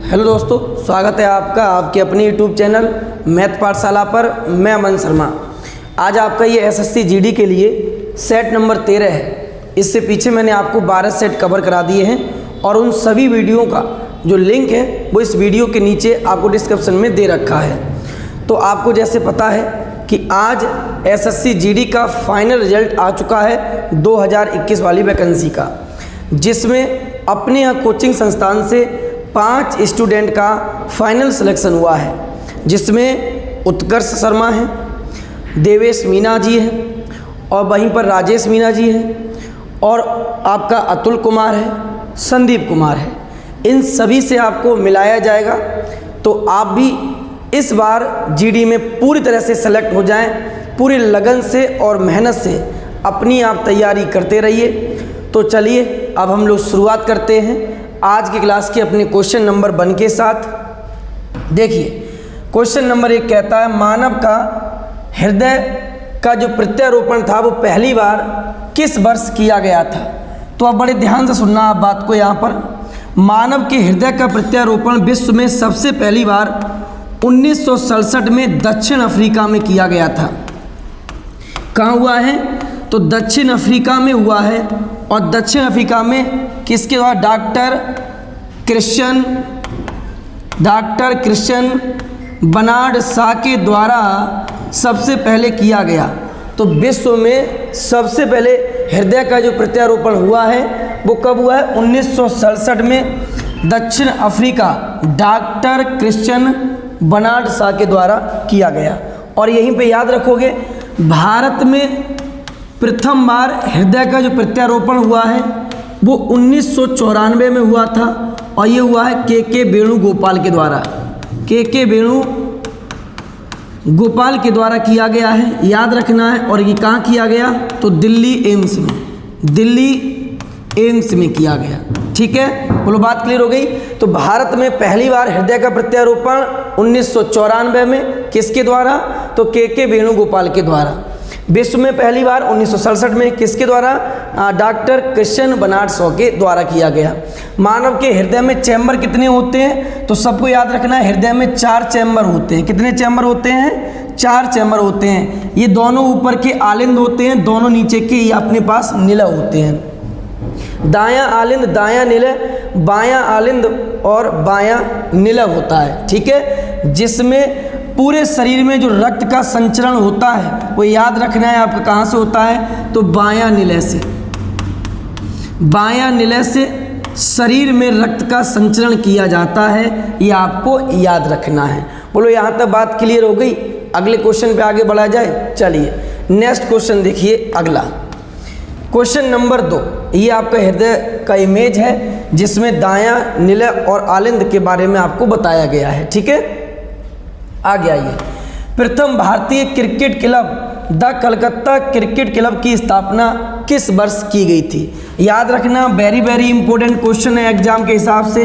Hello दोस्तों, स्वागत है आपका आपके अपने यूट्यूब चैनल मैथ पाठशाला पर। मैं अमन शर्मा। आज आपका ये एसएससी जीडी के लिए सेट नंबर 13 है। इससे पीछे मैंने आपको 12 सेट कवर करा दिए हैं और उन सभी वीडियो का जो लिंक है वो इस वीडियो के नीचे आपको डिस्क्रिप्शन में दे रखा है। तो आपको जैसे पता है कि आज एसएससी जीडी का फाइनल रिजल्ट आ चुका है 2021 वाली वैकेंसी का, जिसमें अपने यहाँ कोचिंग संस्थान से 5 स्टूडेंट का फाइनल सिलेक्शन हुआ है, जिसमें उत्कर्ष शर्मा है, देवेश मीना जी हैं और वहीं पर राजेश मीना जी हैं और आपका अतुल कुमार है, संदीप कुमार है। इन सभी से आपको मिलाया जाएगा। तो आप भी इस बार जीडी में पूरी तरह से सेलेक्ट हो जाएं, पूरी लगन से और मेहनत से अपनी आप तैयारी करते रहिए। तो चलिए अब हम लोग शुरुआत करते हैं आज की क्लास के अपने क्वेश्चन नंबर 1 के साथ। देखिए, क्वेश्चन नंबर 1 कहता है मानव का हृदय का जो प्रत्यारोपण था वो पहली बार किस वर्ष किया गया था। तो आप बड़े ध्यान से सुनना आप बात को। यहाँ पर मानव के हृदय का प्रत्यारोपण विश्व में सबसे पहली बार 1967 में दक्षिण अफ्रीका में किया गया था। कहाँ हुआ है? तो दक्षिण अफ्रीका में हुआ है। और दक्षिण अफ्रीका में किसके द्वारा? डॉक्टर क्रिश्चियन बनार्ड शॉ के द्वारा सबसे पहले किया गया। तो विश्व में सबसे पहले हृदय का जो प्रत्यारोपण हुआ है वो कब हुआ है? 1967 में दक्षिण Africa doctor Christian Barnard Shaw के द्वारा किया गया। और यहीं पे याद रखोगे, भारत में प्रथम बार हृदय का जो प्रत्यारोपण हुआ है वो 1994 में हुआ था और ये हुआ है के वेणुगोपाल के द्वारा। के वेणुगोपाल के द्वारा किया गया है, याद रखना है। और ये कहाँ किया गया? तो दिल्ली एम्स में किया गया। ठीक है, बोलो बात क्लियर हो गई। तो भारत में पहली बार हृदय का प्रत्यारोपण 1994 में किसके द्वारा? तो के वेणुगोपाल के द्वारा। विश्व में पहली बार 1967 में किसके द्वारा? डॉक्टर क्रिश्चियन बनार्ड शॉ के द्वारा किया गया। मानव के हृदय में चैम्बर कितने होते हैं? तो सबको याद रखना है, हृदय में 4 चैम्बर होते हैं। कितने चैम्बर होते हैं? 4 चैम्बर होते हैं। ये दोनों ऊपर के आलिंद होते हैं, दोनों नीचे के ये अपने पास निलय होते हैं। दायां आलिंद, दायां निलय, बायां आलिंद और बायां निलय होता है। ठीक है, जिसमें पूरे शरीर में जो रक्त का संचरण होता है वो याद रखना है आपका कहाँ से होता है? तो बायां निलय से। बायां निलय से शरीर में रक्त का संचरण किया जाता है, ये आपको याद रखना है। बोलो यहाँ तक बात क्लियर हो गई। अगले क्वेश्चन पे आगे बढ़ा जाए। चलिए नेक्स्ट क्वेश्चन देखिए। अगला क्वेश्चन नंबर 2, ये आपका हृदय का इमेज है जिसमें दायां निलय और आलिंद के बारे में आपको बताया गया है। ठीक है, आगे आइए। प्रथम भारतीय cricket club the Calcutta cricket club की स्थापना किस वर्ष की गई थी? याद रखना, वेरी वेरी इंपॉर्टेंट क्वेश्चन है एग्जाम के हिसाब से।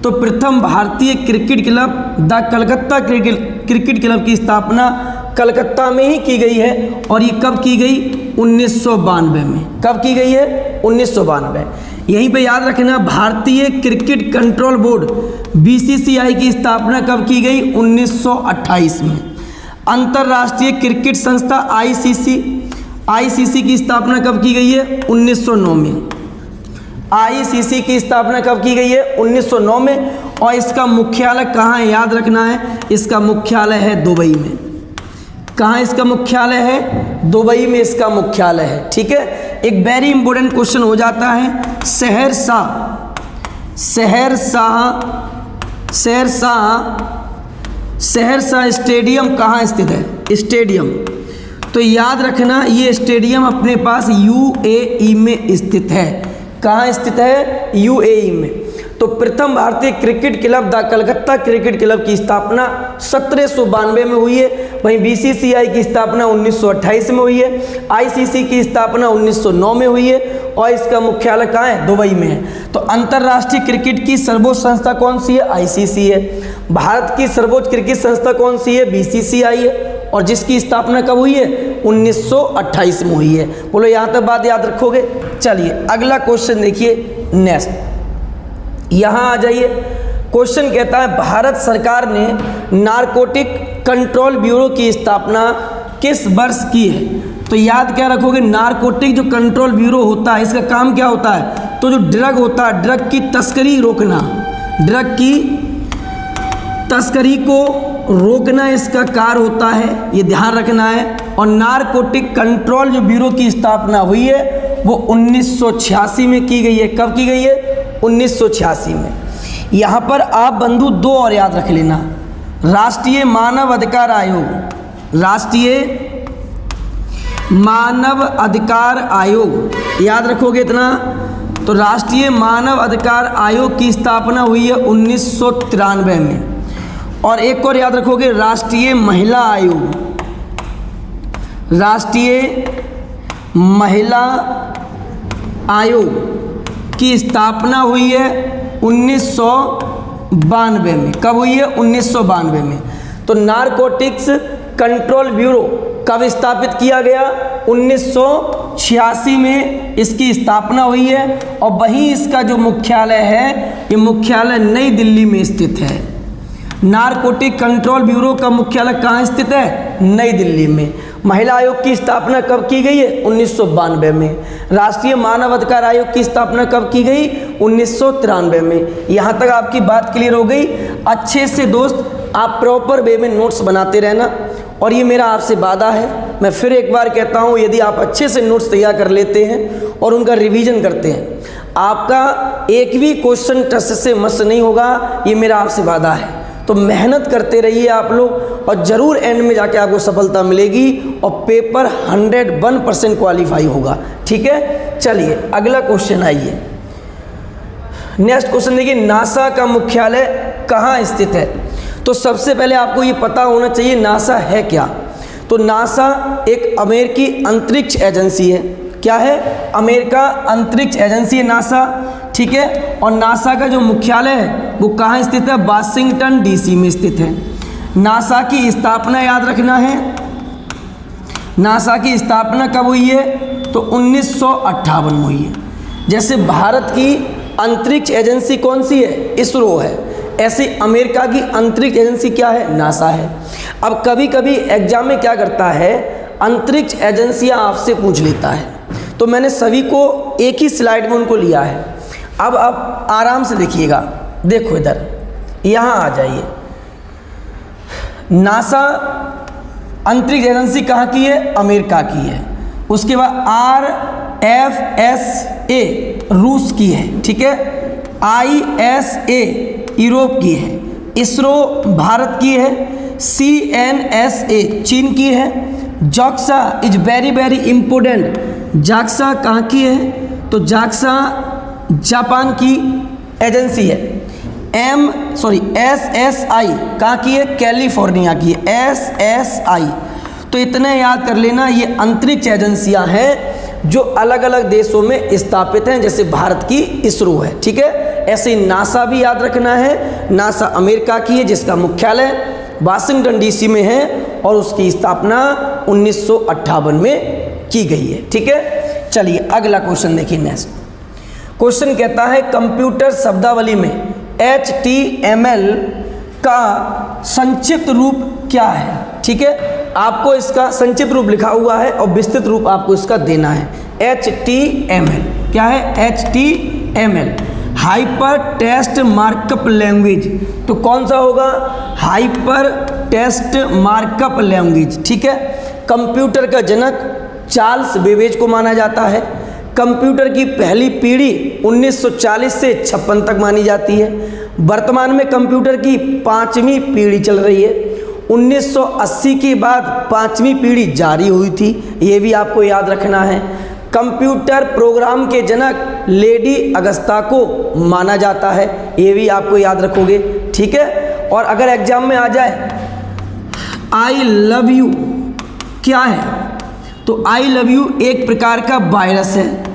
तो प्रथम भारतीय cricket club the Calcutta cricket club की स्थापना कलकत्ता में ही की गई है। और ये कब की गई? 1992 में। कब की गई है? 1992। यहीं पे याद रखना, भारतीय क्रिकेट कंट्रोल बोर्ड बीसीसीआई की स्थापना कब की गई? 1928 में। अंतर्राष्ट्रीय क्रिकेट संस्था आईसीसी की स्थापना कब की गई है? 1909 में। आईसीसी की स्थापना कब की गई है? 1909 में। और इसका मुख्यालय कहाँ है? याद रखना है, इसका मुख्यालय है दुबई में। कहाँ इसका मुख्यालय है? दुबई में इसका मुख्यालय है। ठीक है, एक वेरी इंपॉर्टेंट क्वेश्चन हो जाता है। सहरसा स्टेडियम कहाँ स्थित है? स्टेडियम, तो याद रखना ये स्टेडियम अपने पास यूएई में स्थित है। कहाँ स्थित है? यूएई में। तो प्रथम भारतीय cricket club the Calcutta cricket club की स्थापना 1792 में हुई है। वहीं बीसीसीआई की स्थापना 1928 में हुई है। आईसीसी की स्थापना 1909 में हुई है और इसका मुख्यालय कहाँ है? दुबई में है। तो अंतर्राष्ट्रीय क्रिकेट की सर्वोच्च संस्था कौन सी है? आईसीसी है। भारत की सर्वोच्च क्रिकेट संस्था कौन सी है? बीसीसीआई है। और जिसकी स्थापना कब हुई है? 1928 में हुई है। बोलो यहाँ तक बात याद रखोगे। चलिए अगला क्वेश्चन देखिए नेक्स्ट। यहाँ आ जाइए क्वेश्चन कहता है भारत सरकार ने नारकोटिक कंट्रोल ब्यूरो की स्थापना किस वर्ष की है? तो याद क्या रखोगे, नारकोटिक जो कंट्रोल ब्यूरो होता है इसका काम क्या होता है? तो जो ड्रग होता है, ड्रग की तस्करी रोकना, ड्रग की तस्करी को रोकना इसका कार्य होता है, ये ध्यान रखना है। और नारकोटिक कंट्रोल जो ब्यूरो की स्थापना हुई है वो 1986 में की गई है। कब की गई है? 1986 में। यहाँ पर आप बंधु दो और याद रख लेना, राष्ट्रीय मानव अधिकार आयोग, राष्ट्रीय मानव अधिकार आयोग याद रखोगे इतना। तो राष्ट्रीय मानव अधिकार आयोग की स्थापना हुई है 1993 में। और एक और याद रखोगे, राष्ट्रीय महिला आयोग, राष्ट्रीय महिला आयोग की स्थापना हुई है 1992 में। कब हुई है? 1992 में। तो नारकोटिक्स कंट्रोल ब्यूरो कब स्थापित किया गया? 1986 में इसकी स्थापना हुई है। और वहीं इसका जो मुख्यालय है, ये मुख्यालय नई दिल्ली में स्थित है। नारकोटिक कंट्रोल ब्यूरो का मुख्यालय कहाँ स्थित है? नई दिल्ली में। महिला आयोग की स्थापना कब की गई है? 1992 में। राष्ट्रीय मानव अधिकार आयोग की स्थापना कब की गई? 1993 में। यहाँ तक आपकी बात क्लियर हो गई। अच्छे से दोस्त आप प्रॉपर वे में नोट्स बनाते रहना, और ये मेरा आपसे वादा है। मैं फिर एक बार कहता हूँ, यदि आप अच्छे से नोट्स तैयार कर लेते हैं और उनका रिवीजन करते हैं, आपका एक भी क्वेश्चन टच से मिस नहीं होगा, ये मेरा आपसे वादा है। तो मेहनत करते रहिए आप लोग, और ज़रूर एंड में जाके आपको सफलता मिलेगी और पेपर 101% क्वालिफाई होगा। ठीक है, चलिए अगला क्वेश्चन आइए। नेक्स्ट क्वेश्चन देखिए, नासा का मुख्यालय कहाँ स्थित है? तो सबसे पहले आपको ये पता होना चाहिए नासा है क्या। तो नासा एक अमेरिकी अंतरिक्ष एजेंसी है। क्या है? अमेरिका अंतरिक्ष एजेंसी है नासा। ठीक है, और नासा का जो मुख्यालय है वो कहाँ स्थित है? वाशिंगटन डीसी में स्थित है। नासा की स्थापना याद रखना है, नासा की स्थापना कब हुई है? तो 1958 में हुई है। जैसे भारत की अंतरिक्ष एजेंसी कौन सी है? इसरो है। ऐसे अमेरिका की अंतरिक्ष एजेंसी क्या है? नासा है। अब कभी कभी एग्जाम में क्या करता है, अंतरिक्ष एजेंसियां आपसे पूछ लेता है, तो मैंने सभी को एक ही स्लाइड में उनको लिया है। अब आप आराम से देखिएगा, देखो इधर, यहाँ आ जाइए। नासा अंतरिक्ष एजेंसी कहाँ की है? अमेरिका की है। उसके बाद RFSA रूस की है। ठीक है, ISA यूरोप की है, इसरो भारत की है, CNSA चीन की है, JAXA is very very important, JAXA कहाँ की है? तो JAXA जापान की एजेंसी है। SSI कहाँ की है? कैलिफोर्निया की है, SSI। तो इतने याद कर लेना, ये अंतरिक्ष एजेंसियां हैं जो अलग अलग देशों में स्थापित हैं, जैसे भारत की इसरो है। ठीक है, ऐसे ही नासा भी याद रखना है। नासा अमेरिका की है जिसका मुख्यालय वाशिंगटन डीसी में है और उसकी स्थापना 1958 में की गई है। ठीक है, चलिए अगला क्वेश्चन देखिए। नेक्स्ट क्वेश्चन कहता है कंप्यूटर शब्दावली में HTML का संक्षिप्त रूप क्या है? ठीक है, आपको इसका संक्षिप्त रूप लिखा हुआ है और विस्तृत रूप आपको इसका देना है। HTML क्या है? HTML hyper text markup language. तो कौन सा होगा? Hyper text markup language. ठीक है, कंप्यूटर का जनक चार्ल्स बेबेज को माना जाता है। कंप्यूटर की पहली पीढ़ी 1940 से 56 तक मानी जाती है। वर्तमान में कंप्यूटर की 5वीं पीढ़ी चल रही है। 1980 के बाद 5वीं पीढ़ी जारी हुई थी, ये भी आपको याद रखना है। कंप्यूटर प्रोग्राम के जनक लेडी अगस्ता को माना जाता है, ये भी आपको याद रखोगे। ठीक है, और अगर एग्जाम में आ जाए आई लव यू क्या है? तो आई लव यू एक प्रकार का वायरस है।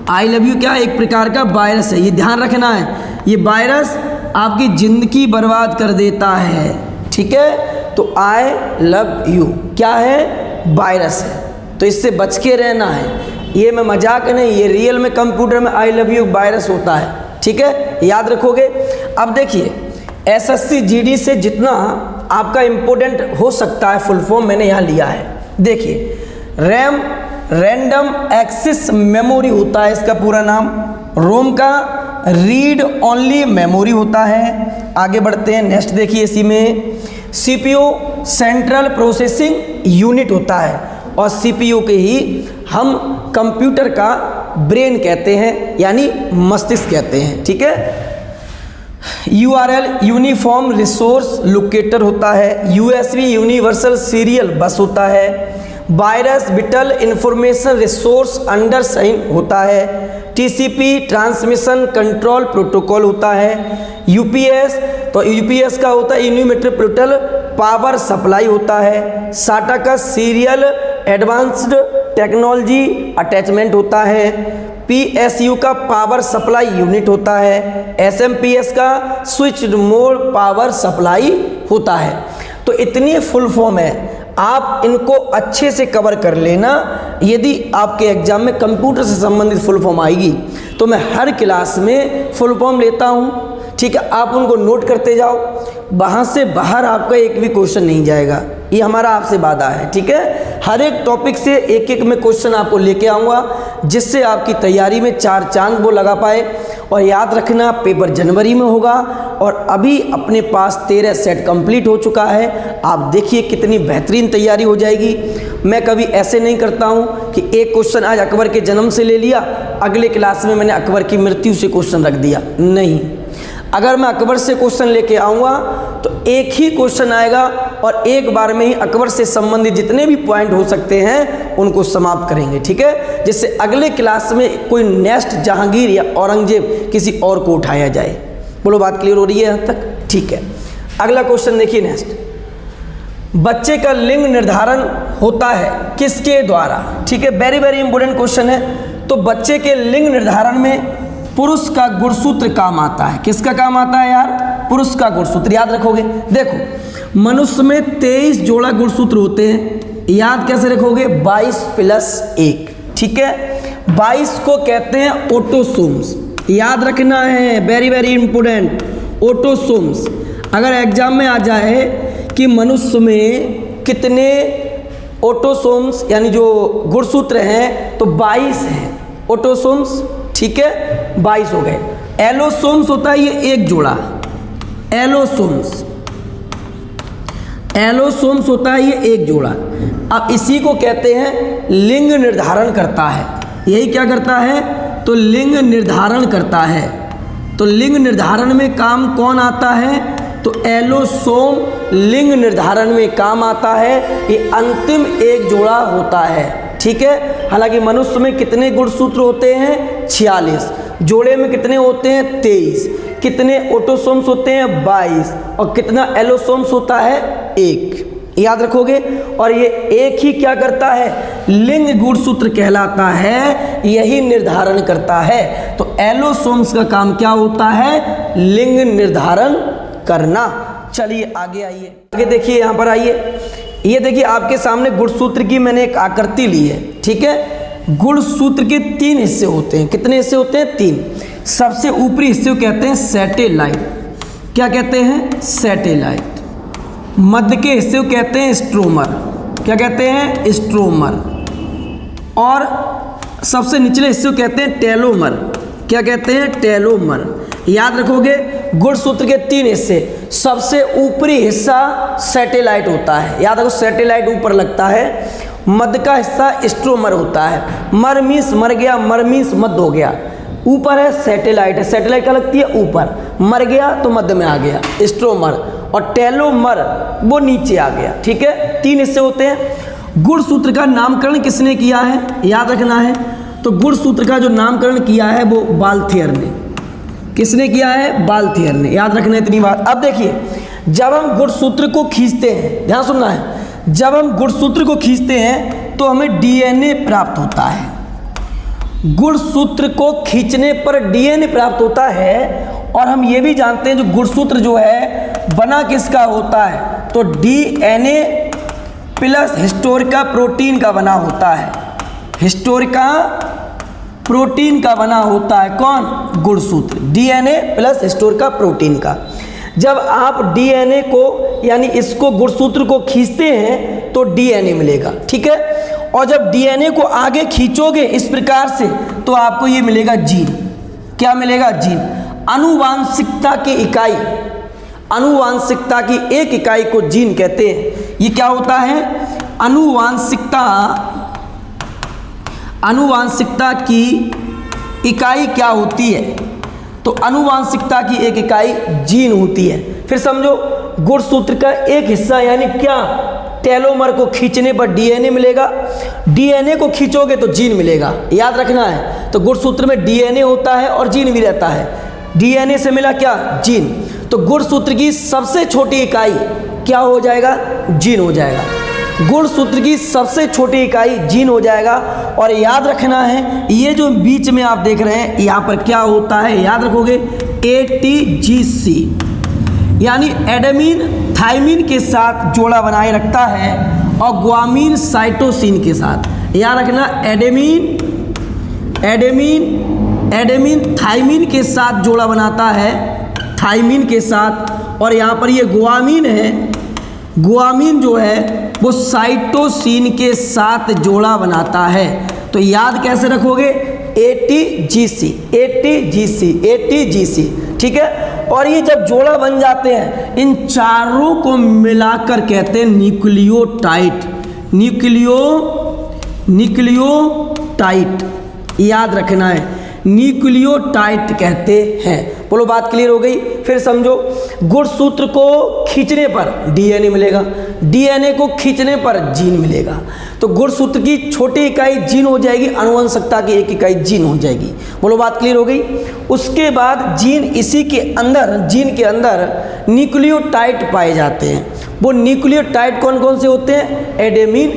आई लव यू क्या है? एक प्रकार का वायरस है, ये ध्यान रखना है। ये वायरस आपकी ज़िंदगी बर्बाद कर देता है। ठीक है, तो आई लव यू क्या है? वायरस है, तो इससे बच के रहना है। ये मैं मजाक नहीं, ये रियल में कंप्यूटर में आई लव यू वायरस होता है। ठीक है, याद रखोगे। अब देखिए एसएससी जीडी से जितना आपका इम्पोर्टेंट हो सकता है फुल फॉर्म मैंने यहाँ लिया है। देखिए रैम रैंडम एक्सेस मेमोरी होता है इसका पूरा नाम, रोम का रीड ओनली मेमोरी होता है। आगे बढ़ते हैं, नेक्स्ट देखिए इसी में सीपीयू सेंट्रल प्रोसेसिंग यूनिट होता है और सीपीयू के ही हम कंप्यूटर का ब्रेन कहते हैं यानी मस्तिष्क कहते हैं, ठीक है। यूआरएल यूनिफॉर्म रिसोर्स लोकेटर होता है, यूएसबी यूनिवर्सल सीरियल बस होता है, virus beetle information resource undersign होता है, टीसीपी ट्रांसमिशन कंट्रोल प्रोटोकॉल होता है, यूपीएस तो यूपीएस का होता है यूनिमीट्रोपोर्टल पावर सप्लाई होता है, साटा का सीरियल एडवांस्ड टेक्नोलॉजी अटैचमेंट होता है, पीएसयू का पावर सप्लाई यूनिट होता है, एसएमपीएस का स्विच्ड मोड पावर सप्लाई होता है। तो इतनी फुल फॉर्म है, आप इनको अच्छे से कवर कर लेना। यदि आपके एग्जाम में कंप्यूटर से संबंधित फुल फॉर्म आएगी तो मैं हर क्लास में फुल फॉर्म लेता हूँ, ठीक है। आप उनको नोट करते जाओ, वहाँ से बाहर आपका एक भी क्वेश्चन नहीं जाएगा, ये हमारा आपसे वादा है, ठीक है। हर एक टॉपिक से एक एक में क्वेश्चन आपको लेके आऊँगा जिससे आपकी तैयारी में चार चांद वो लगा पाए। और याद रखना पेपर जनवरी में होगा और अभी अपने पास 13 सेट कंप्लीट हो चुका है। आप देखिए कितनी बेहतरीन तैयारी हो जाएगी। मैं कभी ऐसे नहीं करता हूँ कि एक क्वेश्चन आज अकबर के जन्म से ले लिया, अगले क्लास में मैंने अकबर की मृत्यु से क्वेश्चन रख दिया, नहीं। अगर मैं अकबर से क्वेश्चन लेके आऊँगा तो एक ही क्वेश्चन आएगा और एक बार में ही अकबर से संबंधित जितने भी पॉइंट हो सकते हैं उनको समाप्त करेंगे, ठीक है, जिससे अगले क्लास में कोई नेक्स्ट जहांगीर या औरंगजेब किसी और को उठाया जाए। बोलो बात क्लियर हो रही है यहाँ तक, ठीक है। अगला क्वेश्चन देखिए नेक्स्ट, बच्चे का लिंग निर्धारण होता है किसके द्वारा, ठीक है, वेरी वेरी इंपॉर्टेंट क्वेश्चन है। तो बच्चे के लिंग निर्धारण में पुरुष का गुणसूत्र काम आता है। किसका काम आता है यार? पुरुष का गुणसूत्र, याद रखोगे। देखो मनुष्य में 23 जोड़ा गुणसूत्र होते हैं, याद कैसे रखोगे? 22 + 1, ठीक है। 22 को कहते हैं ऑटोसोम्स, याद रखना है, वेरी वेरी इंपॉर्टेंट, ऑटोसोम्स। अगर एग्जाम में आ जाए कि मनुष्य में कितने ऑटोसोम्स यानी जो गुणसूत्र हैं तो 22 हैं ऑटोसोम्स, ठीक है, 22 हो गए। एलोसोम्स होता है ये एक जोड़ा, एलोसोम्स, एलोसोम्स होता है ये एक जोड़ा। अब इसी को कहते हैं लिंग निर्धारण करता है। यही क्या करता है? तो लिंग निर्धारण करता है। तो लिंग निर्धारण में काम कौन आता है? तो एलोसोम लिंग निर्धारण में काम आता है। ये अंतिम एक जोड़ा होता है, ठीक है। हालांकि मनुष्य में कितने गुणसूत्र होते हैं? 46। जोड़े में कितने होते हैं? 23। कितने ऑटोसोम्स होते हैं? 22। और कितना एलोसोम्स होता है? 1, याद रखोगे। और ये एक ही क्या करता है? लिंग गुणसूत्र कहलाता है, यही निर्धारण करता है। तो एलोसोम्स का काम क्या होता है? लिंग निर्धारण करना। चलिए आगे आइए, आगे देखिए, यहाँ पर आइए। ये देखिए आपके सामने गुणसूत्र की मैंने एक आकृति ली है, ठीक है। गुणसूत्र के 3 हिस्से होते हैं। कितने हिस्से होते हैं? 3। सबसे ऊपरी हिस्से को कहते हैं सैटेलाइट। क्या कहते हैं? सैटेलाइट। मध्य के हिस्से को कहते हैं स्ट्रोमर। क्या कहते हैं? स्ट्रोमर। और सबसे निचले हिस्से को कहते हैं टेलोमर। क्या कहते हैं? टेलोमर। याद रखोगे गुणसूत्र के 3 हिस्से। सबसे ऊपरी हिस्सा सैटेलाइट होता है, याद रखो, सैटेलाइट ऊपर लगता है। मध्य का हिस्सा स्ट्रोमर होता है। मर मीन्स मर गया, मर मीन्स मध्य हो गया। ऊपर है सैटेलाइट है, सैटेलाइट क्या लगती है? ऊपर। मर गया तो मध्य में आ गया स्ट्रोमर, और टेलोमर वो नीचे आ गया, ठीक है। 3 हिस्से होते हैं। गुणसूत्र का नामकरण किसने किया है? याद रखना है। तो गुणसूत्र का जो नामकरण किया है वो बाल्थियर ने। किसने किया है? बाल्थियर ने, याद रखना इतनी बात। अब देखिए जब हम गुणसूत्र को खींचते हैं, ध्यान सुनना है, जब हम गुणसूत्र को खींचते हैं तो हमें डीएनए प्राप्त होता है। गुणसूत्र को खींचने पर डीएनए प्राप्त होता है। और हम ये भी जानते हैं जो गुणसूत्र जो है बना किसका होता है? तो डीएनए प्लस हिस्टोरिका प्रोटीन का बना होता है। हिस्टोरिका प्रोटीन का बना होता है। कौन? गुणसूत्र। डीएनए प्लस स्टोर का प्रोटीन का। जब आप डीएनए को यानी इसको गुणसूत्र को खींचते हैं तो डीएनए मिलेगा, ठीक है। और जब डीएनए को आगे खींचोगे इस प्रकार से तो आपको ये मिलेगा जीन। क्या मिलेगा? जीन। आनुवांशिकता की इकाई, आनुवांशिकता की एक इकाई को जीन कहते हैं। ये क्या होता है? आनुवांशिकता की इकाई क्या होती है? तो आनुवांशिकता की एक इकाई जीन होती है। फिर समझो, गुणसूत्र का एक हिस्सा यानी क्या? टेलोमर को खींचने पर डीएनए मिलेगा, डीएनए को खींचोगे तो जीन मिलेगा। याद रखना है। तो गुणसूत्र में डीएनए होता है और जीन भी रहता है। डीएनए से मिला क्या? जीन। तो गुणसूत्र की सबसे छोटी इकाई क्या हो जाएगा? जीन हो जाएगा। गुणसूत्र की सबसे छोटी इकाई जीन हो जाएगा। और याद रखना है, ये जो बीच में आप देख रहे हैं यहाँ पर क्या होता है, याद रखोगे, ATGC यानी एडेनिन थाइमिन के साथ जोड़ा बनाए रखता है और ग्वामीन साइटोसिन के साथ। याद रखना, एडेनिन थाइमिन के साथ जोड़ा बनाता है, थाइमिन के साथ। और यहाँ पर ये ग्वामीन है, ग्वामीन जो है वो साइटोसिन के साथ जोड़ा बनाता है। तो याद कैसे रखोगे? ATGC, ठीक है। और ये जब जोड़ा बन जाते हैं, इन चारों को मिलाकर कहते हैं न्यूक्लियोटाइड। न्यूक्लियोटाइड याद रखना है, न्यूक्लियोटाइड कहते हैं। बोलो, बात क्लियर हो गई। फिर समझो, गुणसूत्र को खींचने पर डीएनए मिलेगा, डीएनए को खींचने पर जीन मिलेगा। तो गुणसूत्र की छोटी इकाई जीन हो जाएगी, आनुवंशिकता की एक इकाई जीन हो जाएगी। बोलो, बात क्लियर हो गई। उसके बाद जीन के अंदर न्यूक्लियोटाइड पाए जाते हैं। वो न्यूक्लियोटाइड कौन कौन से होते हैं? Adenine,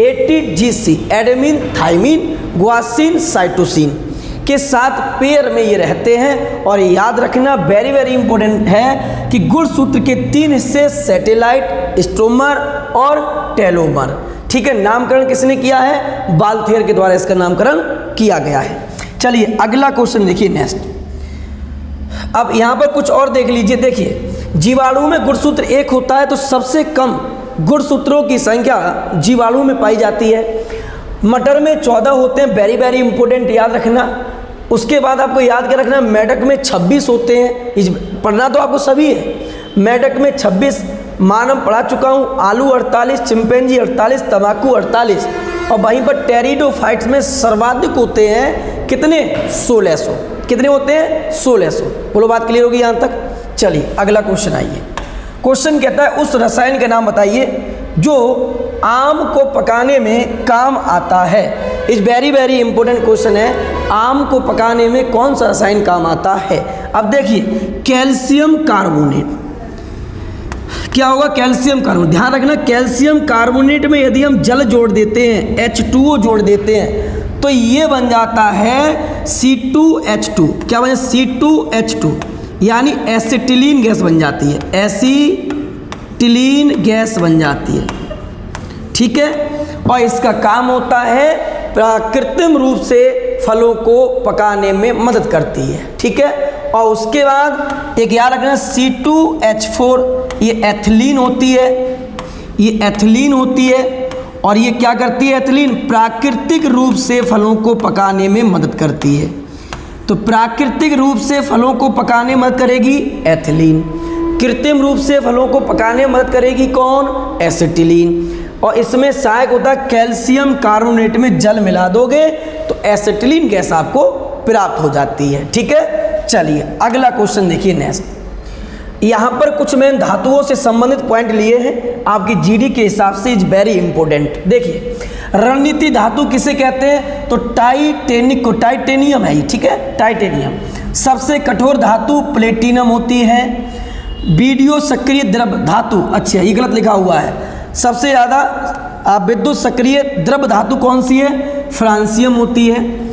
ATGC, adenine, thymine, guanine, cytosine के साथ पेयर में ये रहते हैं। और याद रखना, वेरी वेरी इंपॉर्टेंट है कि गुणसूत्र के 3 हिस्से, सैटेलाइट, स्ट्रोमर और टेलोमर, ठीक है। नामकरण किसने किया है? बाल्थियर के द्वारा इसका नामकरण किया गया है। चलिए अगला क्वेश्चन देखिए, नेक्स्ट। अब यहाँ पर कुछ और देख लीजिए। देखिए, जीवाणु में गुणसूत्र 1 होता है तो सबसे कम गुणसूत्रों की संख्या जीवाणु में पाई जाती है। मटर में 14 होते हैं, वेरी वेरी इंपॉर्टेंट, याद रखना। उसके बाद आपको याद क्या रखना, मेढक में 26 होते हैं। पढ़ना तो आपको सभी है। मेढक में 26, मानव पढ़ा चुका हूँ, आलू 48, चिंपैंजी 48, तंबाकू 48। और वहीं पर टेरिडोफाइट्स में सर्वाधिक होते हैं कितने? 1600। कितने होते हैं? 1600। बोलो, बात क्लियर होगी यहाँ तक। चलिए अगला क्वेश्चन आइए। क्वेश्चन कहता है, उस रसायन का नाम बताइए जो आम को पकाने में काम आता है। इस वेरी वेरी इंपॉर्टेंट क्वेश्चन है, आम को पकाने में कौन सा रसायन काम आता है। अब देखिए, कैल्शियम कार्बोनेट। क्या होगा? Calcium carbonate. ध्यान रखना, कैल्शियम कार्बोनेट में यदि हम जल जोड़ देते हैं, H2O जोड़ देते हैं, तो ये बन जाता है C2H2। क्या बने? C2H2 यानी एसिटिलीन गैस बन जाती है, एसिटिलीन गैस बन जाती है, ठीक है। और इसका काम होता है प्राकृतिक रूप से फलों को पकाने में मदद करती है, ठीक है। और उसके बाद एक याद रखना, C2H4 ये एथिलीन होती है, ये एथिलीन होती है। और ये क्या करती है? एथिलीन प्राकृतिक रूप से फलों को पकाने में मदद करती है। तो प्राकृतिक रूप से फलों को पकाने में मदद करेगी एथिलीन, कृत्रिम रूप से फलों को पकाने में मदद करेगी कौन? एसिटिलीन। और इसमें सहायक होता है, कैल्शियम कार्बोनेट में जल मिला दोगे तो एसिटिलीन गैस आपको प्राप्त हो जाती है, ठीक है। चलिए अगला क्वेश्चन देखिए, नेक्स्ट। यहाँ पर कुछ मैंने धातुओं से संबंधित पॉइंट लिए हैं, आपकी जीडी के हिसाब से इज वेरी इंपॉर्टेंट। देखिए, रणनीति धातु किसे कहते हैं? तो टाइटेनियम है, ठीक है, टाइटेनियम। सबसे कठोर धातु प्लेटिनम होती है। वीडियो सक्रिय द्रव धातु, अच्छा ये गलत लिखा हुआ है, सबसे ज़्यादा विद्युत सक्रिय द्रव धातु कौन सी है? फ्रांसियम होती है।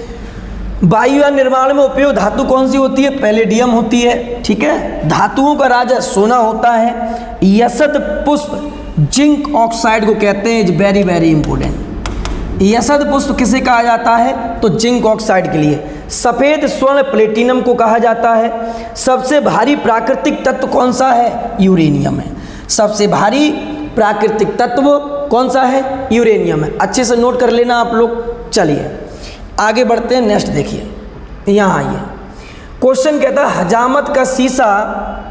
वायुयान निर्माण में उपयोग धातु कौन सी होती है? पैलेडियम होती है, ठीक है। धातुओं का राजा सोना होता है। यशत पुष्प जिंक ऑक्साइड को कहते हैं, इज वेरी वेरी इंपॉर्टेंट। यसद पुष्प किसे कहा जाता है? तो जिंक ऑक्साइड के लिए। सफ़ेद स्वर्ण प्लेटिनम को कहा जाता है। सबसे भारी प्राकृतिक तत्व कौन सा है? यूरेनियम है। सबसे भारी प्राकृतिक तत्व कौन सा है? यूरेनियम है। अच्छे से नोट कर लेना आप लोग। चलिए आगे बढ़ते हैं। नेक्स्ट देखिए, यहाँ आइए। क्वेश्चन कहता है हजामत का शीशा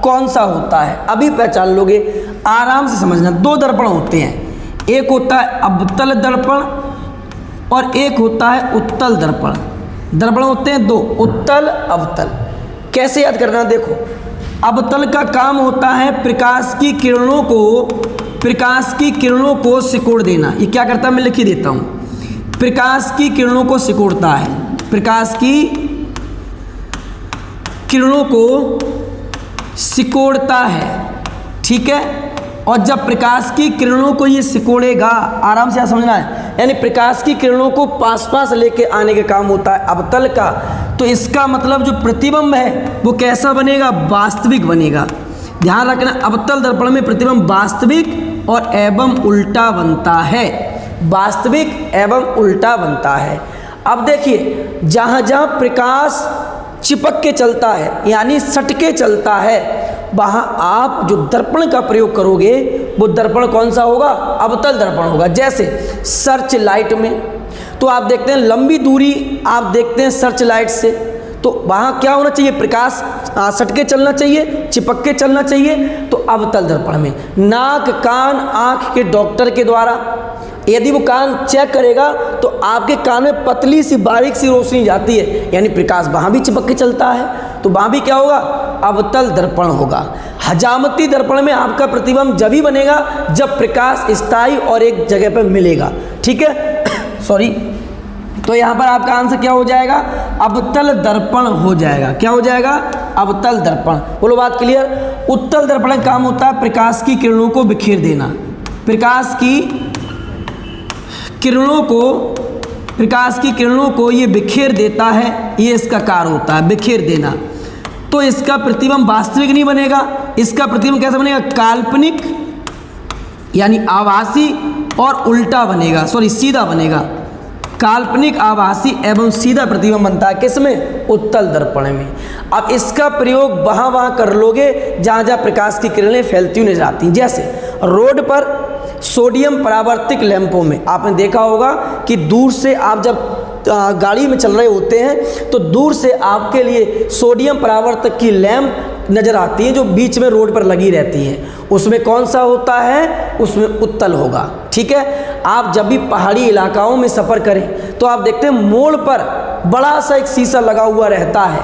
कौन सा होता है? अभी पहचान लोगे, आराम से समझना। दो दर्पण होते हैं, एक होता है अवतल दर्पण और एक होता है उत्तल दर्पण। दर्पण होते हैं दो, उत्तल अवतल। कैसे याद करना? देखो, अवतल का काम होता है प्रकाश की किरणों को सिकोड़ देना। ये क्या करता है? मैं लिख ही देता हूँ। प्रकाश की किरणों को सिकोड़ता है, प्रकाश की किरणों को सिकोड़ता है, ठीक है। और जब प्रकाश की किरणों को ये सिकोड़ेगा, आराम से समझना है, यानी प्रकाश की किरणों को पास लेके आने का काम होता है अवतल का। तो इसका मतलब जो प्रतिबिंब है वो कैसा बनेगा? वास्तविक बनेगा। ध्यान रखना, अवतल दर्पण में प्रतिबिंब वास्तविक और एवं उल्टा बनता है, वास्तविक एवं उल्टा बनता है। अब देखिए, जहाँ जहाँ प्रकाश चिपक के चलता है यानी सटके चलता है, वहाँ आप जो दर्पण का प्रयोग करोगे वो दर्पण कौन सा होगा? अवतल दर्पण होगा। जैसे सर्च लाइट में तो आप देखते हैं लंबी दूरी आप देखते हैं सर्च लाइट से, तो वहाँ क्या होना चाहिए? प्रकाश सटके चलना चाहिए, चिपक के चलना चाहिए। तो अवतल दर्पण में नाक कान आँख के डॉक्टर के द्वारा यदि वो कान चेक करेगा तो आपके कान में पतली सी बारीक सी रोशनी जाती है, यानी प्रकाश वहाँ भी चिपक के चलता है, तो वहाँ भी क्या होगा? अवतल दर्पण होगा। हजामती दर्पण में आपका प्रतिबिंब जब ही बनेगा जब प्रकाश स्थायी और एक जगह पर मिलेगा, ठीक है। सॉरी, तो यहाँ पर आपका आंसर क्या हो जाएगा? अवतल दर्पण हो जाएगा। क्या हो जाएगा? अवतल दर्पण। बोलो बात क्लियर। उत्तल दर्पण का काम होता है प्रकाश की किरणों को बिखेर देना, प्रकाश की किरणों को ये बिखेर देता है, ये इसका कार्य होता है, बिखेर देना। तो इसका प्रतिबिंब वास्तविक नहीं बनेगा, इसका प्रतिबिंब कैसा बनेगा? काल्पनिक यानी आभासी और उल्टा बनेगा, सीधा बनेगा। काल्पनिक, आभासी एवं सीधा प्रतिबिंब बनता है किसमें? उत्तल दर्पण में। अब इसका प्रयोग वहाँ कर लोगे जहाँ जहाँ प्रकाश की किरणें फैलती हुई नजर आती हैं। जैसे रोड पर सोडियम परावर्तक लैंपों में आपने देखा होगा कि दूर से आप जब गाड़ी में चल रहे होते हैं तो दूर से आपके लिए सोडियम परावर्तक की लैंप नज़र आती है जो बीच में रोड पर लगी रहती है। उसमें कौन सा होता है? उसमें उत्तल होगा, ठीक है। आप जब भी पहाड़ी इलाकाओं में सफ़र करें तो आप देखते हैं मोड़ पर बड़ा सा एक शीशा लगा हुआ रहता है,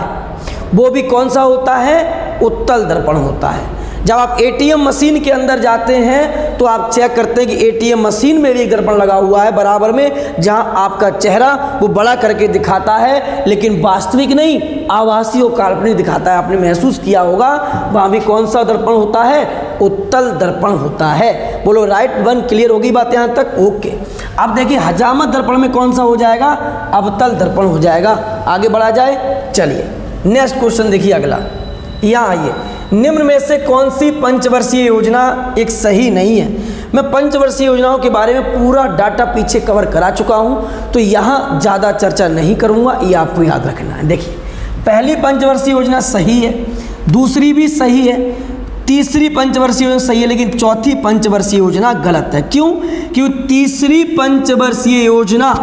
वो भी कौन सा होता है? उत्तल दर्पण होता है। जब आप एटीएम मशीन के अंदर जाते हैं तो आप चेक करते हैं कि एटीएम मशीन में भी एक दर्पण लगा हुआ है बराबर में, जहां आपका चेहरा वो बड़ा करके दिखाता है, लेकिन वास्तविक नहीं, आभासी और काल्पनिक दिखाता है। आपने महसूस किया होगा, वहाँ भी कौन सा दर्पण होता है? उत्तल दर्पण होता है। बोलो राइट वन। क्लियर होगी बात यहाँ तक? ओके। अब देखिए हजामत दर्पण में कौन सा हो जाएगा? अवतल दर्पण हो जाएगा। आगे बढ़ा जाए, चलिए नेक्स्ट क्वेश्चन देखिए अगला। यहाँ आइए, निम्न में से कौन सी पंचवर्षीय योजना एक सही नहीं है? मैं पंचवर्षीय योजनाओं के बारे में पूरा डाटा पीछे कवर करा चुका हूँ, तो यहाँ ज़्यादा चर्चा नहीं करूँगा, ये आपको याद रखना है। देखिए, पहली पंचवर्षीय योजना सही है, दूसरी भी सही है, तीसरी पंचवर्षीय योजना सही है, लेकिन चौथी पंचवर्षीय योजना गलत है। क्यों? क्योंकि तीसरी पंचवर्षीय योजना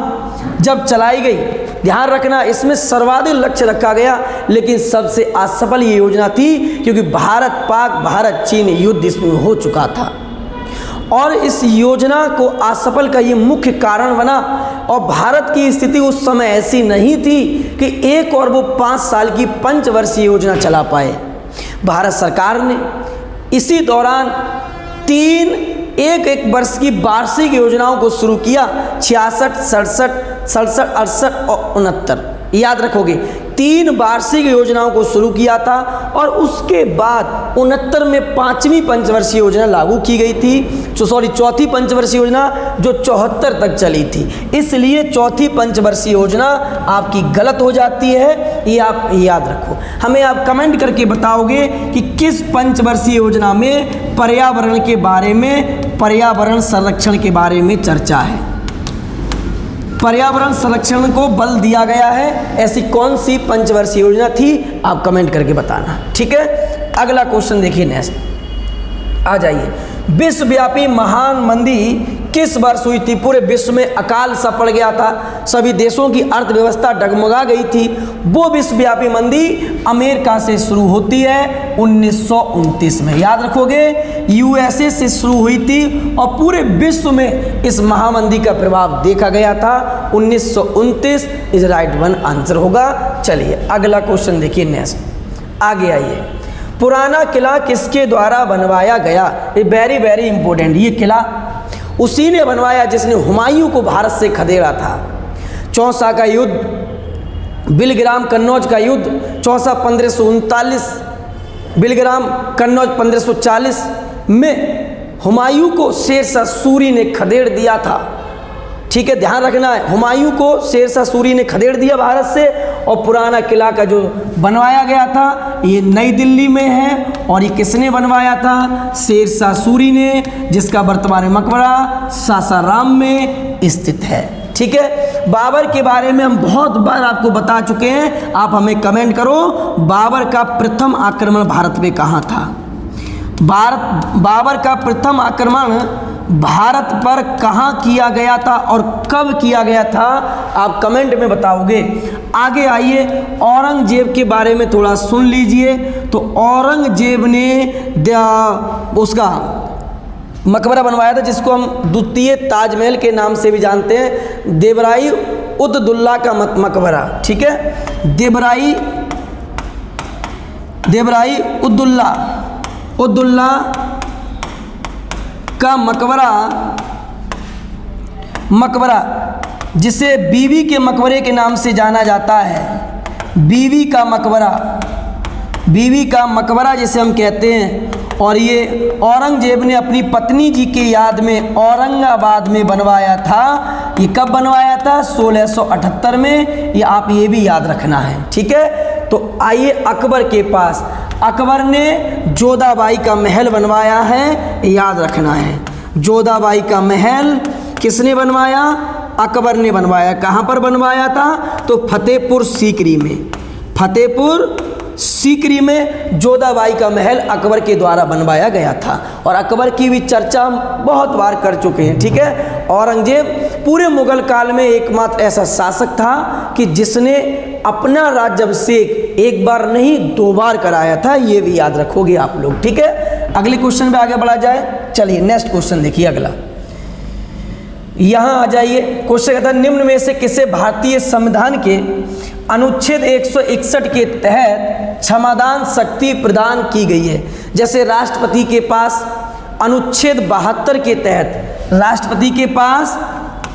जब चलाई गई, ध्यान रखना, इसमें सर्वाधिक लक्ष्य रखा गया, लेकिन सबसे असफल ये योजना थी क्योंकि भारत चीन युद्ध इसमें हो चुका था। और इस योजना को असफल का ये मुख्य कारण बना, और भारत की स्थिति उस समय ऐसी नहीं थी कि एक और वो 5 साल की पंचवर्षीय योजना चला पाए। भारत सरकार ने इसी दौरान 3 एक वर्ष की वार्षिक योजनाओं को शुरू किया, 66, 67, 68 और 69। याद रखोगे, 3 वार्षिक योजनाओं को शुरू किया था और उसके बाद 69 में 5वीं पंचवर्षीय योजना लागू की गई थी। चौथी पंचवर्षीय योजना जो 74 तक चली थी। इसलिए चौथी पंचवर्षीय योजना आपकी गलत हो जाती है, ये आप याद रखो। हमें आप कमेंट करके बताओगे कि किस पंचवर्षीय योजना में पर्यावरण के बारे में, पर्यावरण संरक्षण के बारे में चर्चा है। पर्यावरण संरक्षण को बल दिया गया है, ऐसी कौन सी पंचवर्षीय योजना थी, आप कमेंट करके बताना। ठीक है, अगला क्वेश्चन देखिए नेक्स्ट, आ जाइए। विश्वव्यापी महान मंदी किस वर्ष हुई थी? पूरे विश्व में अकाल सा पड़ गया था, सभी देशों की अर्थव्यवस्था डगमगा गई थी। वो विश्वव्यापी मंदी अमेरिका से शुरू होती है 1929 में, याद रखोगे। यूएसए से शुरू हुई थी और पूरे विश्व में इस महामंदी का प्रभाव देखा गया था। 1929 इज राइट वन आंसर होगा। चलिए अगला क्वेश्चन देखिए नेक्स्ट, आगे आइए। पुराना किला किसके द्वारा बनवाया गया? ये वेरी वेरी इंपॉर्टेंट। ये किला उसी ने बनवाया जिसने हुमायूं को भारत से खदेड़ा था। चौसा का युद्ध, बिलग्राम कन्नौज का युद्ध, चौसा 1539, बिलग्राम कन्नौज 1540 में हुमायूं को शेरशाह सूरी ने खदेड़ दिया था। ठीक है, ध्यान रखना है, हुमायूं को शेरशाह सूरी ने खदेड़ दिया भारत से। और पुराना किला का जो बनवाया गया था ये नई दिल्ली में है, और ये किसने बनवाया था? शेरशाह सूरी ने, जिसका वर्तमान मकबरा सासाराम में स्थित है। ठीक है, बाबर के बारे में हम बहुत बार आपको बता चुके हैं, आप हमें कमेंट करो बाबर का प्रथम आक्रमण भारत पे कहाँ था? बाबर का प्रथम आक्रमण भारत पर कहाँ किया गया था और कब किया गया था, आप कमेंट में बताओगे। आगे आइए, औरंगजेब के बारे में थोड़ा सुन लीजिए। तो औरंगजेब ने उसका मकबरा बनवाया था, जिसको हम द्वितीय ताजमहल के नाम से भी जानते हैं, देवराई उद्दुल्ला का मकबरा। ठीक है, देवराई उद्दुल्ला का मकबरा जिसे बीवी के मकबरे के नाम से जाना जाता है। बीवी का मकबरा जिसे हम कहते हैं। और ये औरंगजेब ने अपनी पत्नी जी के याद में औरंगाबाद में बनवाया था। ये कब बनवाया था? 1678 में। ये आप ये भी याद रखना है। ठीक है, तो आइए अकबर के पास। अकबर ने जोधाबाई का महल बनवाया है, याद रखना है। जोधाबाई का महल किसने बनवाया? अकबर ने बनवाया। कहाँ पर बनवाया था? तो फतेहपुर सीकरी में जोधाबाई का महल अकबर के द्वारा बनवाया गया था। और अकबर की भी चर्चा हम बहुत बार कर चुके हैं। ठीक है, औरंगजेब पूरे मुगल काल में एकमात्र ऐसा शासक था कि जिसने अपना राज्याभिषेक एक बार नहीं 2 बार कराया था। ये भी याद रखोगे आप लोग। ठीक है, अगले क्वेश्चन पे आगे बढ़ा जाए। चलिए नेक्स्ट क्वेश्चन देखिए अगला, यहाँ आ जाइए। क्वेश्चन कहता है, निम्न में से किसे भारतीय संविधान के अनुच्छेद 161 के तहत क्षमादान शक्ति प्रदान की गई है? जैसे राष्ट्रपति के पास अनुच्छेद 72 के तहत, राष्ट्रपति के पास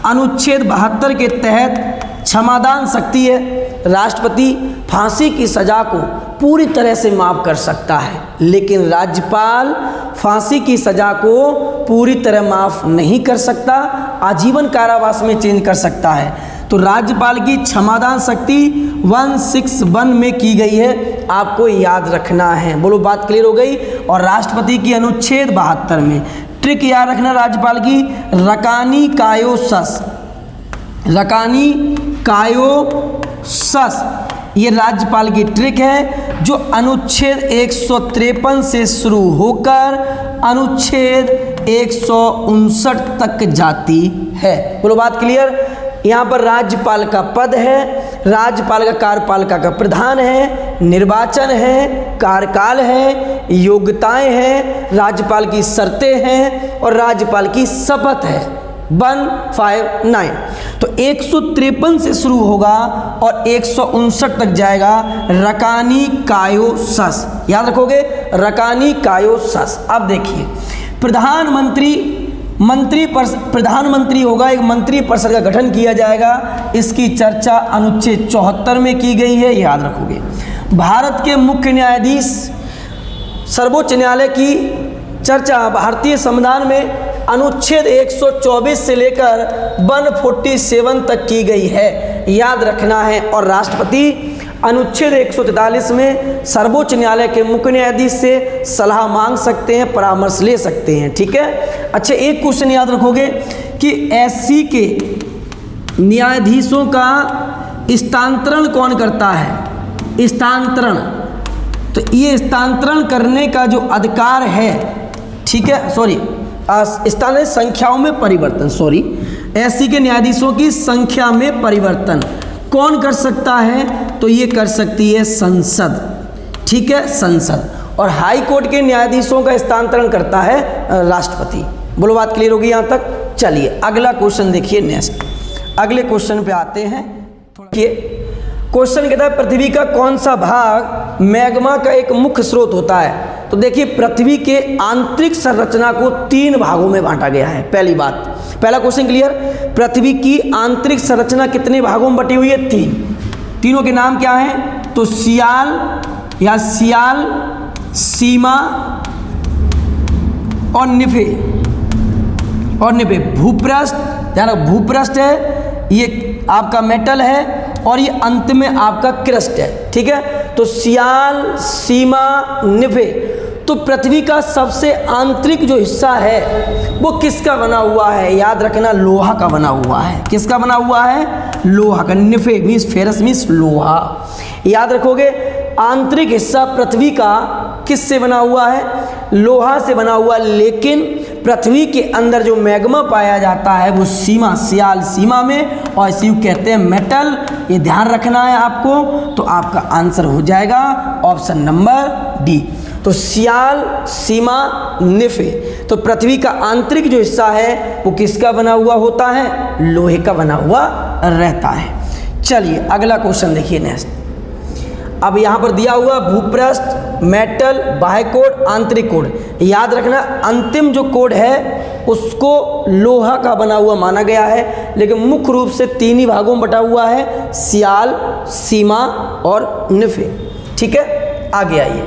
अनुच्छेद 72 के तहत क्षमादान शक्ति है। राष्ट्रपति फांसी की सजा को पूरी तरह से माफ कर सकता है, लेकिन राज्यपाल फांसी की सजा को पूरी तरह माफ नहीं कर सकता, आजीवन कारावास में चेंज कर सकता है। तो राज्यपाल की क्षमादान शक्ति 161 में की गई है, आपको याद रखना है। बोलो बात क्लियर हो गई। और राष्ट्रपति की अनुच्छेद 72 में ट्रिक याद रखना राज्यपाल की, रकानी कायोसस, ये राज्यपाल की ट्रिक है, जो अनुच्छेद 153 से शुरू होकर अनुच्छेद 159 तक जाती है। बोलो बात क्लियर। यहाँ पर राज्यपाल का पद है, राज्यपाल का कार्यपालिका का प्रधान है, निर्वाचन है, कार्यकाल है, योग्यताएं हैं, राज्यपाल की शर्तें हैं और राज्यपाल की शपथ है। 159 तो 153 से शुरू होगा और 159 तक जाएगा। रकानी कायोसस, याद रखोगे, रकानी कायोसस। अब देखिए, प्रधानमंत्री होगा, एक मंत्री परिषद का गठन किया जाएगा। इसकी चर्चा अनुच्छेद 74 में की गई है, याद रखोगे। भारत के मुख्य न्यायाधीश, सर्वोच्च न्यायालय की चर्चा भारतीय संविधान में अनुच्छेद 124 से लेकर 147 तक की गई है, याद रखना है। और राष्ट्रपति अनुच्छेद 143 में सर्वोच्च न्यायालय के मुख्य न्यायाधीश से सलाह मांग सकते हैं, परामर्श ले सकते हैं। ठीक है, अच्छा एक क्वेश्चन याद रखोगे कि एससी के न्यायाधीशों का स्थानांतरण कौन करता है? स्थानांतरण, तो ये स्थानांतरण करने का जो अधिकार है, ठीक है, सॉरी स्थान संख्याओं में परिवर्तन, सॉरी एससी के न्यायाधीशों की संख्या में परिवर्तन कौन कर सकता है? तो ये कर सकती है संसद, ठीक है, संसद। और हाई कोर्ट के न्यायाधीशों का स्थानांतरण करता है राष्ट्रपति। बोलो बात क्लियर होगी यहाँ तक? चलिए अगला क्वेश्चन देखिए, नेक्स्ट अगले क्वेश्चन पे आते हैं। क्वेश्चन कहता है पृथ्वी का कौन सा भाग मैग्मा का एक मुख्य स्रोत होता है? तो देखिए पृथ्वी के आंतरिक संरचना को 3 भागों में बांटा गया है। पहली बात, पहला क्वेश्चन क्लियर। पृथ्वी की आंतरिक संरचना कितने भागों में बटी हुई है? 3। तीनों के नाम क्या हैं? तो सियाल या सियाल, सीमा और निफे, और निफे। भूपृष्ठ, ध्यान रखो भूपृष्ठ है, ये आपका मेटल है, और ये अंत में आपका क्रस्ट है, ठीक है। तो सियाल, सीमा, निफे। तो पृथ्वी का सबसे आंतरिक जो हिस्सा है वो किसका बना हुआ है? याद रखना, लोहा का बना हुआ है। किसका बना हुआ है? लोहा का। निफे मीन्स फेरस मीन्स लोहा। याद रखोगे, आंतरिक हिस्सा पृथ्वी का किससे बना हुआ है? लोहा से बना हुआ। लेकिन पृथ्वी के अंदर जो मैग्मा पाया जाता है वो सीमा, सियाल सीमा में, और इसी को कहते हैं मेटल। ये ध्यान रखना है आपको। तो आपका आंसर हो जाएगा ऑप्शन नंबर डी। तो सियाल, सीमा, निफे। तो पृथ्वी का आंतरिक जो हिस्सा है वो किसका बना हुआ होता है? लोहे का बना हुआ रहता है। चलिए अगला क्वेश्चन देखिए, नेक्स्ट। अब यहाँ पर दिया हुआ भूपृष्ठ, मेटल, बाह्य कोड, आंतरिक कोड। याद रखना, अंतिम जो कोड है उसको लोहा का बना हुआ माना गया है, लेकिन मुख्य रूप से 3 ही भागों में बटा हुआ है, सियाल, सीमा और निफे, ठीक है। आगे आइए,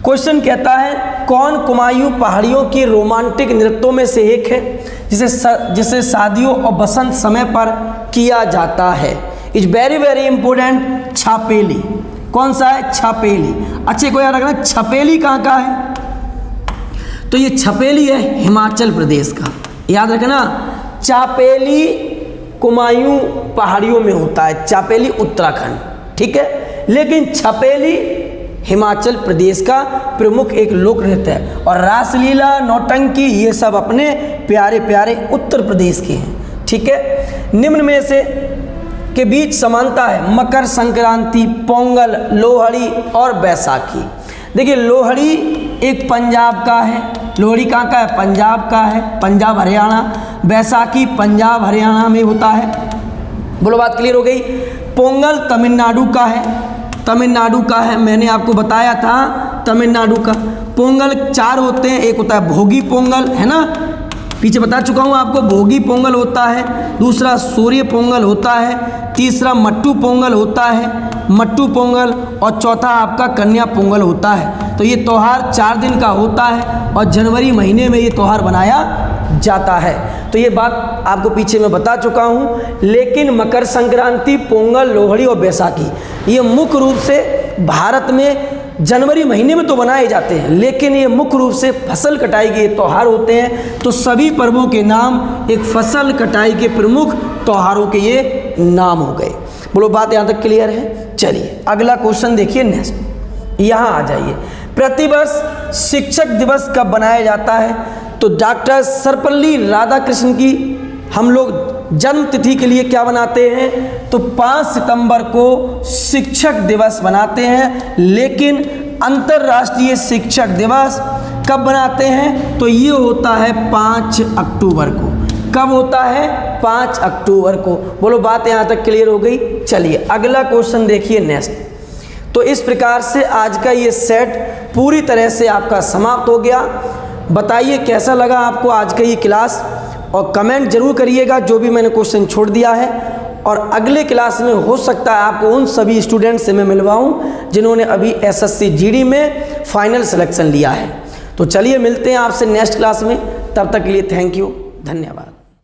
क्वेश्चन कहता है कौन कुमायूं पहाड़ियों की रोमांटिक नृत्यों में से एक है जिसे शादियों और बसंत समय पर किया जाता है? Is very very important. छापेली। कौन सा है? छापेली। अच्छे को याद रखना, छपेली कहाँ का है? तो ये छपेली है हिमाचल प्रदेश का। याद रखना, चापेली कुमायूं पहाड़ियों में होता है, चापेली उत्तराखंड, ठीक है। लेकिन छपेली हिमाचल प्रदेश का प्रमुख एक लोक नृत्य है। और रासलीला, नौटंकी, ये सब अपने प्यारे प्यारे उत्तर प्रदेश के हैं, ठीक है। निम्न में से के बीच समानता है मकर संक्रांति, पोंगल, लोहड़ी और बैसाखी। देखिए लोहड़ी एक पंजाब का है। लोहड़ी कहाँ का है? पंजाब का है, पंजाब हरियाणा। बैसाखी पंजाब हरियाणा में होता है। बोलो बात क्लियर हो गई। पोंगल तमिलनाडु का है, तमिलनाडु का है, मैंने आपको बताया था तमिलनाडु का। पोंगल 4 होते हैं, एक होता है भोगी पोंगल, है ना, पीछे बता चुका हूँ आपको। भोगी पोंगल होता है, दूसरा सूर्य पोंगल होता है, तीसरा मट्टू पोंगल होता है, मट्टू पोंगल, और चौथा आपका कन्या पोंगल होता है। तो ये त्यौहार 4 दिन का होता है और जनवरी महीने में ये त्यौहार बनाया जाता है। तो ये बात आपको पीछे मैं बता चुका हूँ। लेकिन मकर संक्रांति, पोंगल, लोहड़ी और बैसाखी ये मुख्य रूप से भारत में जनवरी महीने में तो बनाए जाते हैं, लेकिन ये मुख्य रूप से फसल कटाई के त्यौहार होते हैं। तो सभी पर्वों के नाम एक फसल कटाई के प्रमुख त्यौहारों के ये नाम हो गए। बोलो बात यहाँ तक क्लियर है? चलिए अगला क्वेश्चन देखिए, नेक्स्ट यहाँ आ जाइए। प्रतिवर्ष शिक्षक दिवस कब बनाया जाता है? तो डॉक्टर सर्वपल्ली राधाकृष्णन की हम लोग जन्म तिथि के लिए क्या बनाते हैं? तो 5 सितंबर को शिक्षक दिवस बनाते हैं। लेकिन अंतर्राष्ट्रीय शिक्षक दिवस कब बनाते हैं? तो ये होता है 5 अक्टूबर को। कब होता है? 5 अक्टूबर को। बोलो बात यहाँ तक क्लियर हो गई? चलिए अगला क्वेश्चन देखिए, नेक्स्ट। तो इस प्रकार से आज का ये सेट पूरी तरह से आपका समाप्त हो गया। बताइए कैसा लगा आपको आज का ये क्लास, और कमेंट जरूर करिएगा जो भी मैंने क्वेश्चन छोड़ दिया है। और अगले क्लास में हो सकता है आपको उन सभी स्टूडेंट से मैं मिलवाऊं जिन्होंने अभी एसएससी जीडी में फाइनल सिलेक्शन लिया है। तो चलिए मिलते हैं आपसे नेक्स्ट क्लास में, तब तक के लिए थैंक यू, धन्यवाद।